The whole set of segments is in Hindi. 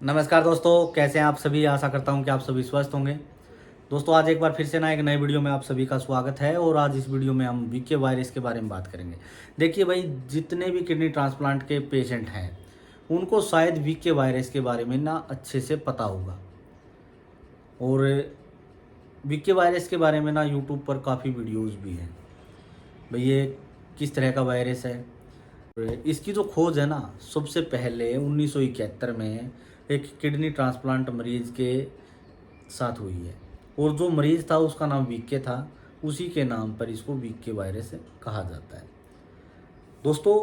नमस्कार दोस्तों, कैसे हैं आप सभी। आशा करता हूं कि आप सभी स्वस्थ होंगे। दोस्तों, आज एक बार फिर से एक नए वीडियो में आप सभी का स्वागत है और आज इस वीडियो में हम वीके वायरस के बारे में बात करेंगे। देखिए भाई, जितने भी किडनी ट्रांसप्लांट के पेशेंट हैं उनको शायद वीके वायरस के बारे में अच्छे से पता होगा। और वीके वायरस के बारे में यूट्यूब पर काफ़ी वीडियोज़ भी हैं। भाई ये किस तरह का वायरस है, इसकी जो खोज है सबसे पहले 1971 में एक किडनी ट्रांसप्लांट मरीज के साथ हुई है। और जो मरीज था उसका नाम वीके था, उसी के नाम पर इसको वीके वायरस कहा जाता है। दोस्तों,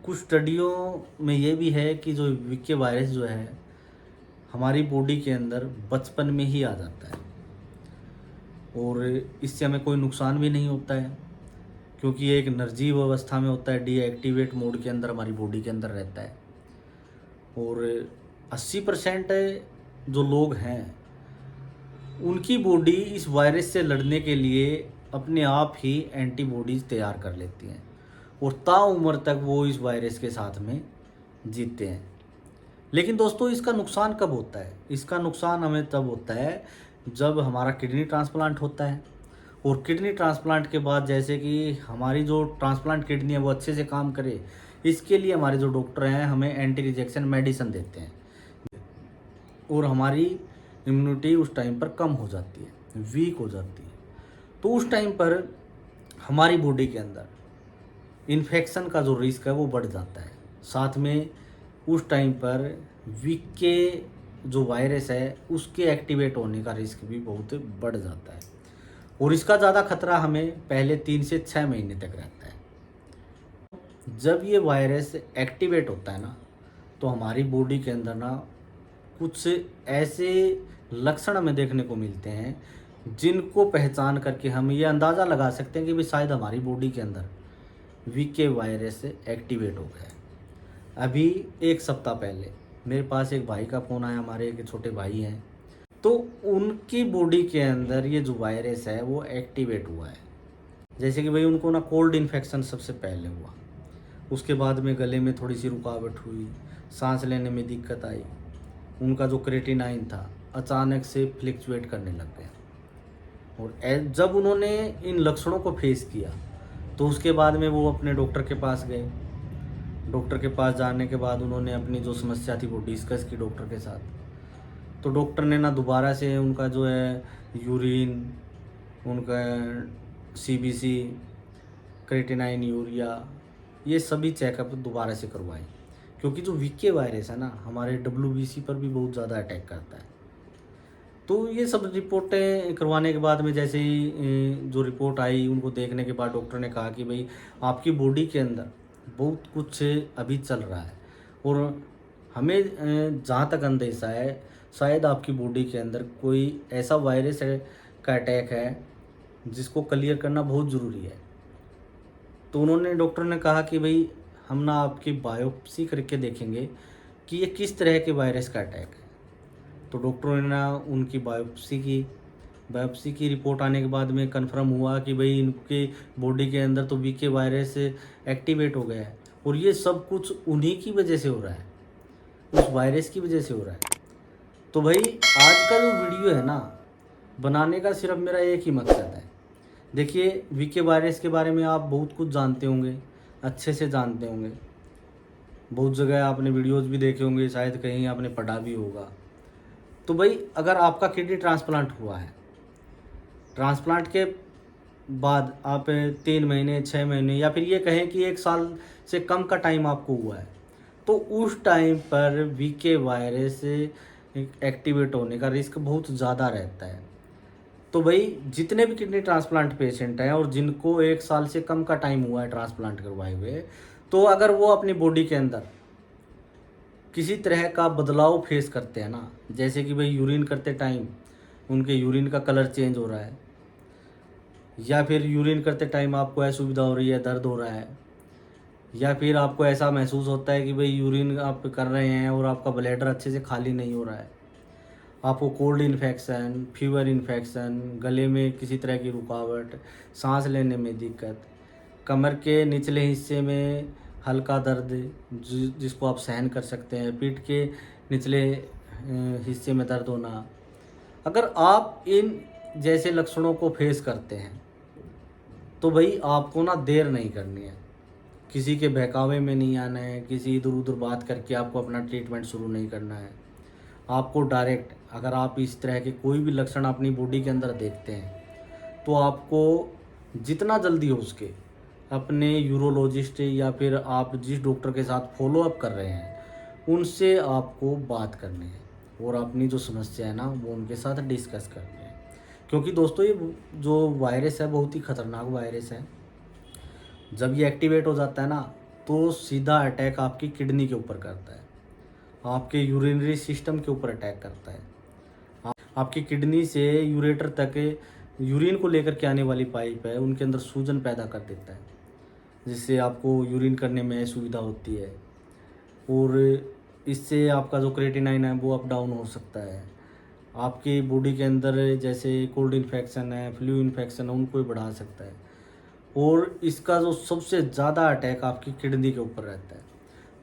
कुछ स्टडियों में ये भी है कि जो वीके वायरस जो है हमारी बॉडी के अंदर बचपन में ही आ जाता है और इससे हमें कोई नुकसान भी नहीं होता है, क्योंकि ये एक निर्जीव अवस्था में होता है, डीएक्टिवेट मोड के अंदर हमारी बॉडी के अंदर रहता है। और 80% जो लोग हैं उनकी बॉडी इस वायरस से लड़ने के लिए अपने आप ही एंटीबॉडीज़ तैयार कर लेती हैं और ताउम्र तक वो इस वायरस के साथ में जीतते हैं। लेकिन दोस्तों, इसका नुकसान कब होता है? इसका नुकसान हमें तब होता है जब हमारा किडनी ट्रांसप्लांट होता है। और किडनी ट्रांसप्लांट के बाद जैसे कि हमारी जो ट्रांसप्लांट किडनी है वो अच्छे से काम करे, इसके लिए हमारे जो डॉक्टर हैं हमें एंटी रिजेक्शन मेडिसिन देते हैं और हमारी इम्यूनिटी उस टाइम पर कम हो जाती है, वीक हो जाती है। तो उस टाइम पर हमारी बॉडी के अंदर इन्फेक्शन का जो रिस्क है वो बढ़ जाता है। साथ में उस टाइम पर वीक के जो वायरस है उसके एक्टिवेट होने का रिस्क भी बहुत बढ़ जाता है और इसका ज़्यादा खतरा हमें पहले 3 से 6 महीने तक रहता है। जब ये वायरस एक्टिवेट होता है तो हमारी बॉडी के अंदर कुछ ऐसे लक्षण हमें देखने को मिलते हैं जिनको पहचान करके हम ये अंदाज़ा लगा सकते हैं कि भाई शायद हमारी बॉडी के अंदर वीके वायरस एक्टिवेट हो गया है। अभी 1 सप्ताह पहले मेरे पास एक भाई का फ़ोन आया, हमारे एक छोटे भाई हैं, तो उनकी बॉडी के अंदर ये जो वायरस है वो एक्टिवेट हुआ है। जैसे कि भाई उनको कोल्ड इन्फेक्शन सबसे पहले हुआ, उसके बाद में गले में थोड़ी सी रुकावट हुई, सांस लेने में दिक्कत आई, उनका जो क्रेटिनाइन था अचानक से फ्लक्चुएट करने लग गया। और जब उन्होंने इन लक्षणों को फेस किया तो उसके बाद में वो अपने डॉक्टर के पास गए। डॉक्टर के पास जाने के बाद उन्होंने अपनी जो समस्या थी वो डिस्कस की डॉक्टर के साथ। तो डॉक्टर ने दोबारा से उनका जो है यूरिन, उनका सीबीसी, क्रेटिनाइन, यूरिया, ये सभी चेकअप दोबारा से करवाए, क्योंकि जो वीके वायरस है हमारे डब्ल्यूबीसी पर भी बहुत ज़्यादा अटैक करता है। तो ये सब रिपोर्टें करवाने के बाद में जैसे ही जो रिपोर्ट आई उनको देखने के बाद डॉक्टर ने कहा कि भाई आपकी बॉडी के अंदर बहुत कुछ अभी चल रहा है और हमें जहाँ तक अंदेशा है शायद आपकी बॉडी के अंदर कोई ऐसा वायरस का अटैक है जिसको क्लियर करना बहुत ज़रूरी है। तो उन्होंने डॉक्टर ने कहा कि भाई हम आपकी बायोप्सी करके देखेंगे कि ये किस तरह के वायरस का अटैक है। तो डॉक्टरों ने उनकी बायोप्सी की रिपोर्ट आने के बाद में कंफर्म हुआ कि भाई इनके बॉडी के अंदर तो वीके वायरस एक्टिवेट हो गया है और ये सब कुछ उन्हीं की वजह से हो रहा है, उस वायरस की वजह से हो रहा है। तो भाई आज का जो वीडियो है बनाने का सिर्फ मेरा एक ही मकसद है। देखिए, वीके वायरस के बारे में आप बहुत कुछ जानते होंगे, अच्छे से जानते होंगे, बहुत जगह आपने वीडियोज़ भी देखे होंगे, शायद कहीं आपने पढ़ा भी होगा। तो भाई अगर आपका किडनी ट्रांसप्लांट हुआ है, ट्रांसप्लांट के बाद आप 3 महीने, 6 महीने या फिर ये कहें कि 1 साल से कम का टाइम आपको हुआ है, तो उस टाइम पर वीके वायरस एक्टिवेट होने का रिस्क बहुत ज़्यादा रहता है। तो भाई जितने भी किडनी ट्रांसप्लांट पेशेंट हैं और जिनको 1 साल से कम का टाइम हुआ है ट्रांसप्लांट करवाए हुए, तो अगर वो अपनी बॉडी के अंदर किसी तरह का बदलाव फेस करते हैं जैसे कि भाई यूरिन करते टाइम उनके यूरिन का कलर चेंज हो रहा है, या फिर यूरिन करते टाइम आपको असुविधा हो रही है, दर्द हो रहा है, या फिर आपको ऐसा महसूस होता है कि भाई यूरिन आप कर रहे हैं और आपका ब्लैडर अच्छे से खाली नहीं हो रहा है, आपको कोल्ड इन्फेक्शन, फीवर इन्फेक्शन, गले में किसी तरह की रुकावट, सांस लेने में दिक्कत, कमर के निचले हिस्से में हल्का दर्द जिसको आप सहन कर सकते हैं, पीठ के निचले हिस्से में दर्द होना, अगर आप इन जैसे लक्षणों को फेस करते हैं तो भाई आपको ना देर नहीं करनी है, किसी के बहकावे में नहीं आना है, किसी इधर उधर बात करके आपको अपना ट्रीटमेंट शुरू नहीं करना है। आपको डायरेक्ट, अगर आप इस तरह के कोई भी लक्षण अपनी बॉडी के अंदर देखते हैं तो आपको जितना जल्दी हो सके अपने यूरोलॉजिस्ट या फिर आप जिस डॉक्टर के साथ फॉलो अप कर रहे हैं उनसे आपको बात करनी है और अपनी जो समस्या है ना वो उनके साथ डिस्कस करनी है। क्योंकि दोस्तों ये जो वायरस है बहुत ही खतरनाक वायरस है। जब ये एक्टिवेट हो जाता है ना तो सीधा अटैक आपकी किडनी के ऊपर करता है, आपके यूरिनरी सिस्टम के ऊपर अटैक करता है। आपकी किडनी से यूरेटर तक यूरिन को लेकर के आने वाली पाइप है उनके अंदर सूजन पैदा कर देता है, जिससे आपको यूरिन करने में असुविधा होती है और इससे आपका जो क्रेटिनाइन है वो अप डाउन हो सकता है। आपकी बॉडी के अंदर जैसे कोल्ड इन्फेक्शन है, फ्लू इन्फेक्शन है, उनको भी बढ़ा सकता है। और इसका जो सबसे ज़्यादा अटैक आपकी किडनी के ऊपर रहता है।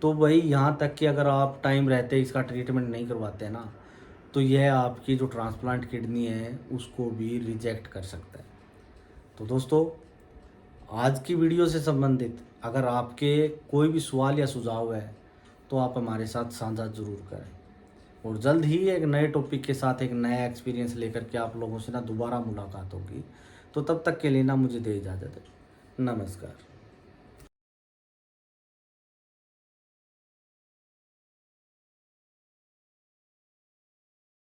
तो भाई यहाँ तक कि अगर आप टाइम रहते इसका ट्रीटमेंट नहीं करवाते हैं ना तो यह आपकी जो ट्रांसप्लांट किडनी है उसको भी रिजेक्ट कर सकता है। तो दोस्तों आज की वीडियो से संबंधित अगर आपके कोई भी सवाल या सुझाव है तो आप हमारे साथ साझा ज़रूर करें और जल्द ही एक नए टॉपिक के साथ एक नया एक्सपीरियंस लेकर के आप लोगों से ना दोबारा मुलाकात होगी। तो तब तक के लिए ना मुझे दे इजाज़त है। नमस्कार।